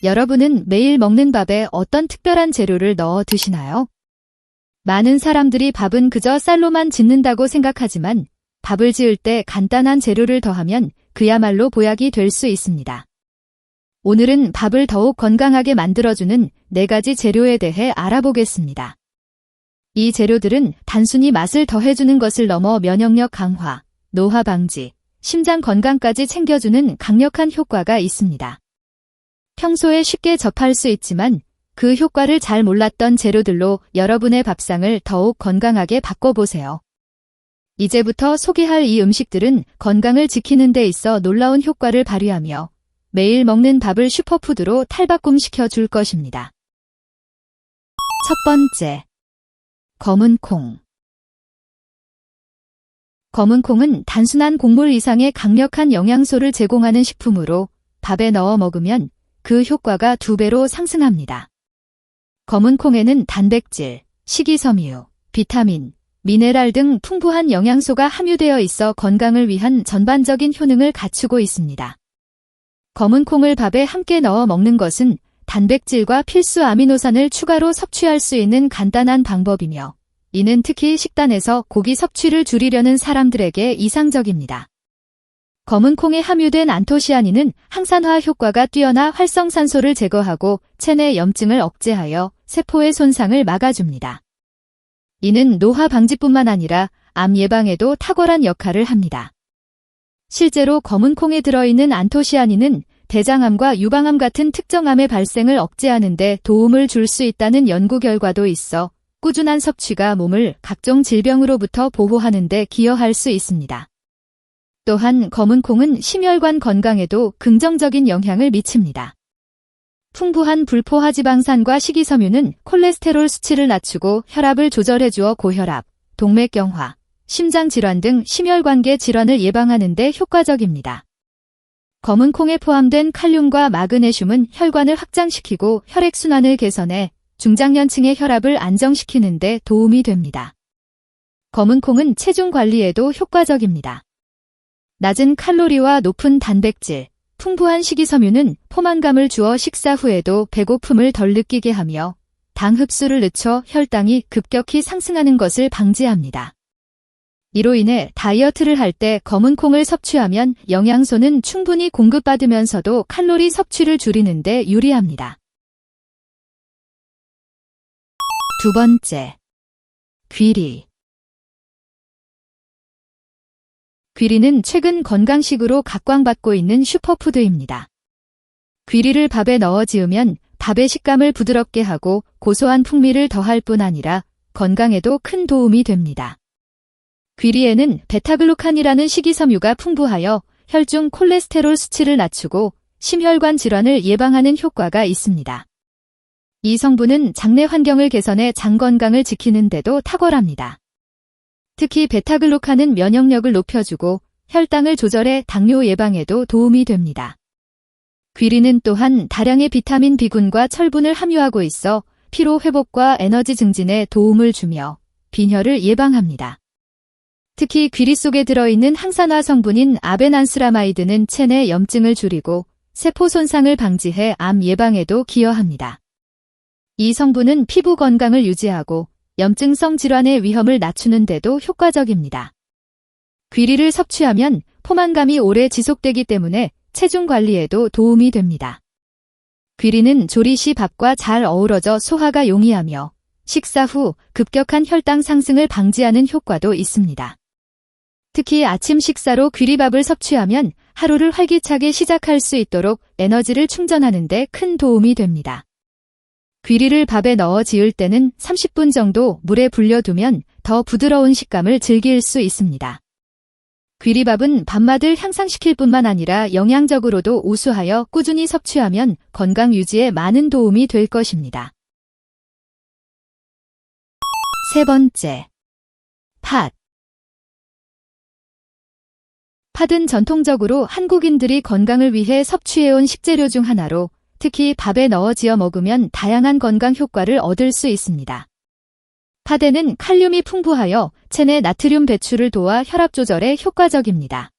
여러분은 매일 먹는 밥에 어떤 특별한 재료를 넣어 드시나요? 많은 사람들이 밥은 그저 쌀로만 짓는다고 생각하지만 밥을 지을 때 간단한 재료를 더하면 그야말로 보약이 될 수 있습니다. 오늘은 밥을 더욱 건강하게 만들어주는 4가지 재료에 대해 알아보겠습니다. 이 재료들은 단순히 맛을 더해주는 것을 넘어 면역력 강화, 노화 방지, 심장 건강까지 챙겨주는 강력한 효과가 있습니다. 평소에 쉽게 접할 수 있지만 그 효과를 잘 몰랐던 재료들로 여러분의 밥상을 더욱 건강하게 바꿔보세요. 이제부터 소개할 이 음식들은 건강을 지키는 데 있어 놀라운 효과를 발휘하며 매일 먹는 밥을 슈퍼푸드로 탈바꿈시켜 줄 것입니다. 첫 번째, 검은 콩. 검은 콩은 단순한 곡물 이상의 강력한 영양소를 제공하는 식품으로 밥에 넣어 먹으면 그 효과가 2배로 상승합니다. 검은 콩에는 단백질, 식이섬유, 비타민, 미네랄 등 풍부한 영양소가 함유되어 있어 건강을 위한 전반적인 효능을 갖추고 있습니다. 검은 콩을 밥에 함께 넣어 먹는 것은 단백질과 필수 아미노산을 추가로 섭취할 수 있는 간단한 방법이며 이는 특히 식단에서 고기 섭취를 줄이려는 사람들에게 이상적입니다. 검은 콩에 함유된 안토시아닌은 항산화 효과가 뛰어나 활성산소를 제거하고 체내 염증을 억제하여 세포의 손상을 막아줍니다. 이는 노화 방지뿐만 아니라 암 예방에도 탁월한 역할을 합니다. 실제로 검은 콩에 들어있는 안토시아닌은 대장암과 유방암 같은 특정 암의 발생을 억제하는 데 도움을 줄 수 있다는 연구 결과도 있어 꾸준한 섭취가 몸을 각종 질병으로부터 보호하는 데 기여할 수 있습니다. 또한 검은 콩은 심혈관 건강에도 긍정적인 영향을 미칩니다. 풍부한 불포화지방산과 식이섬유는 콜레스테롤 수치를 낮추고 혈압을 조절해주어 고혈압, 동맥경화, 심장질환 등 심혈관계 질환을 예방하는 데 효과적입니다. 검은 콩에 포함된 칼륨과 마그네슘은 혈관을 확장시키고 혈액순환을 개선해 중장년층의 혈압을 안정시키는 데 도움이 됩니다. 검은 콩은 체중 관리에도 효과적입니다. 낮은 칼로리와 높은 단백질, 풍부한 식이섬유는 포만감을 주어 식사 후에도 배고픔을 덜 느끼게 하며 당 흡수를 늦춰 혈당이 급격히 상승하는 것을 방지합니다. 이로 인해 다이어트를 할 때 검은 콩을 섭취하면 영양소는 충분히 공급받으면서도 칼로리 섭취를 줄이는 데 유리합니다. 두 번째, 귀리. 귀리는 최근 건강식으로 각광받고 있는 슈퍼푸드입니다. 귀리를 밥에 넣어 지으면 밥의 식감을 부드럽게 하고 고소한 풍미를 더할 뿐 아니라 건강에도 큰 도움이 됩니다. 귀리에는 베타글루칸이라는 식이섬유가 풍부하여 혈중 콜레스테롤 수치를 낮추고 심혈관 질환을 예방하는 효과가 있습니다. 이 성분은 장내 환경을 개선해 장 건강을 지키는 데도 탁월합니다. 특히 베타글루칸은 면역력을 높여주고 혈당을 조절해 당뇨 예방에도 도움이 됩니다. 귀리는 또한 다량의 비타민 B군과 철분을 함유하고 있어 피로 회복과 에너지 증진에 도움을 주며 빈혈을 예방합니다. 특히 귀리 속에 들어있는 항산화 성분인 아벤안스라마이드는 체내 염증을 줄이고 세포 손상을 방지해 암 예방에도 기여합니다. 이 성분은 피부 건강을 유지하고 염증성 질환의 위험을 낮추는 데도 효과적입니다. 귀리를 섭취하면 포만감이 오래 지속되기 때문에 체중 관리에도 도움이 됩니다. 귀리는 조리 시 밥과 잘 어우러져 소화가 용이하며 식사 후 급격한 혈당 상승을 방지하는 효과도 있습니다. 특히 아침 식사로 귀리밥을 섭취하면 하루를 활기차게 시작할 수 있도록 에너지를 충전하는 데 큰 도움이 됩니다. 귀리를 밥에 넣어 지을 때는 30분 정도 물에 불려두면 더 부드러운 식감을 즐길 수 있습니다. 귀리밥은 밥맛을 향상시킬 뿐만 아니라 영양적으로도 우수하여 꾸준히 섭취하면 건강 유지에 많은 도움이 될 것입니다. 세 번째, 팥. 팥은 전통적으로 한국인들이 건강을 위해 섭취해온 식재료 중 하나로 특히 밥에 넣어 지어 먹으면 다양한 건강 효과를 얻을 수 있습니다. 팥에는 칼륨이 풍부하여 체내 나트륨 배출을 도와 혈압 조절에 효과적입니다.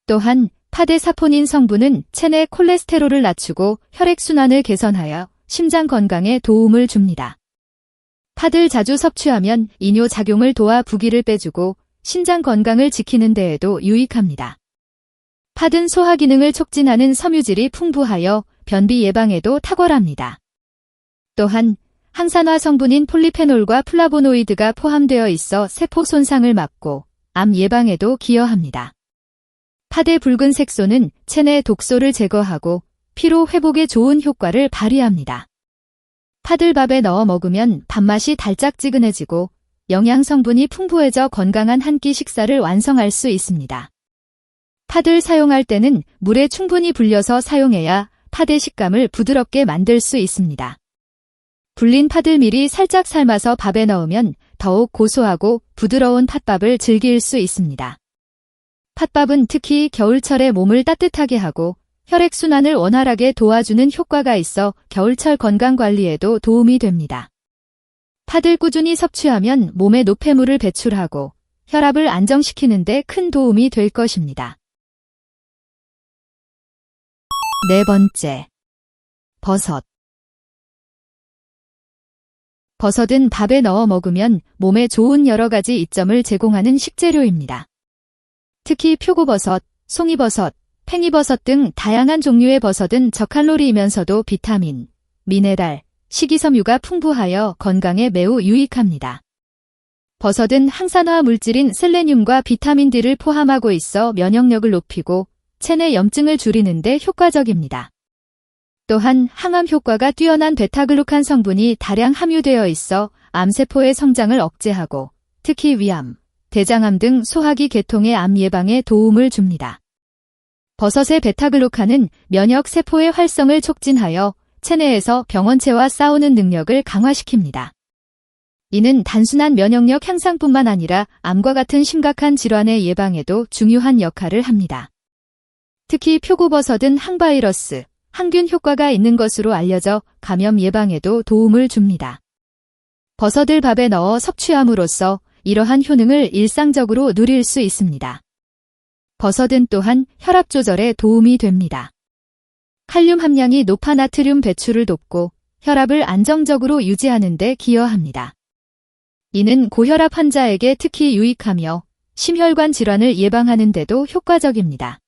또한 팥의 사포닌 성분은 체내 콜레스테롤을 낮추고 혈액순환을 개선하여 심장 건강에 도움을 줍니다. 팥을 자주 섭취하면 이뇨작용을 도와 부기를 빼주고 신장 건강을 지키는 데에도 유익합니다. 팥은 소화 기능을 촉진하는 섬유질이 풍부하여 변비 예방에도 탁월합니다. 또한 항산화 성분인 폴리페놀과 플라보노이드가 포함되어 있어 세포 손상을 막고 암 예방에도 기여합니다. 팥의 붉은 색소는 체내 독소를 제거하고 피로 회복에 좋은 효과를 발휘합니다. 팥을 밥에 넣어 먹으면 밥맛이 달짝지근해지고 영양 성분이 풍부해져 건강한 한 끼 식사를 완성할 수 있습니다. 팥을 사용할 때는 물에 충분히 불려서 사용해야 팥의 식감을 부드럽게 만들 수 있습니다. 불린 팥을 미리 살짝 삶아서 밥에 넣으면 더욱 고소하고 부드러운 팥밥을 즐길 수 있습니다. 팥밥은 특히 겨울철에 몸을 따뜻하게 하고 혈액순환을 원활하게 도와주는 효과가 있어 겨울철 건강관리에도 도움이 됩니다. 팥을 꾸준히 섭취하면 몸에 노폐물을 배출하고 혈압을 안정시키는 데 큰 도움이 될 것입니다. 네 번째, 버섯. 버섯은 밥에 넣어 먹으면 몸에 좋은 여러 가지 이점을 제공하는 식재료입니다. 특히 표고버섯, 송이버섯, 팽이버섯 등 다양한 종류의 버섯은 저칼로리이면서도 비타민, 미네랄, 식이섬유가 풍부하여 건강에 매우 유익합니다. 버섯은 항산화 물질인 셀레늄과 비타민 D를 포함하고 있어 면역력을 높이고 체내 염증을 줄이는 데 효과적입니다. 또한 항암 효과가 뛰어난 베타글루칸 성분이 다량 함유되어 있어 암세포의 성장을 억제하고 특히 위암, 대장암 등 소화기 계통의 암 예방에 도움을 줍니다. 버섯의 베타글루칸은 면역 세포의 활성을 촉진하여 체내에서 병원체와 싸우는 능력을 강화시킵니다. 이는 단순한 면역력 향상뿐만 아니라 암과 같은 심각한 질환의 예방에도 중요한 역할을 합니다. 특히 표고버섯은 항바이러스, 항균 효과가 있는 것으로 알려져 감염 예방에도 도움을 줍니다. 버섯을 밥에 넣어 섭취함으로써 이러한 효능을 일상적으로 누릴 수 있습니다. 버섯은 또한 혈압 조절에 도움이 됩니다. 칼륨 함량이 높아 나트륨 배출을 돕고 혈압을 안정적으로 유지하는 데 기여합니다. 이는 고혈압 환자에게 특히 유익하며 심혈관 질환을 예방하는 데도 효과적입니다.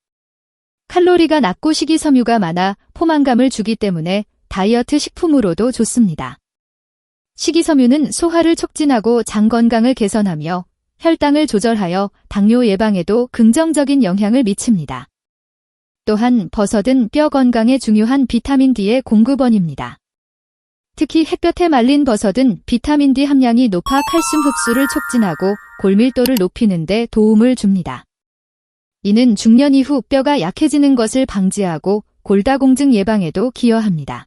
칼로리가 낮고 식이섬유가 많아 포만감을 주기 때문에 다이어트 식품으로도 좋습니다. 식이섬유는 소화를 촉진하고 장 건강을 개선하며 혈당을 조절하여 당뇨 예방에도 긍정적인 영향을 미칩니다. 또한 버섯은 뼈 건강에 중요한 비타민 D의 공급원입니다. 특히 햇볕에 말린 버섯은 비타민 D 함량이 높아 칼슘 흡수를 촉진하고 골밀도를 높이는 데 도움을 줍니다. 이는 중년 이후 뼈가 약해지는 것을 방지하고 골다공증 예방에도 기여합니다.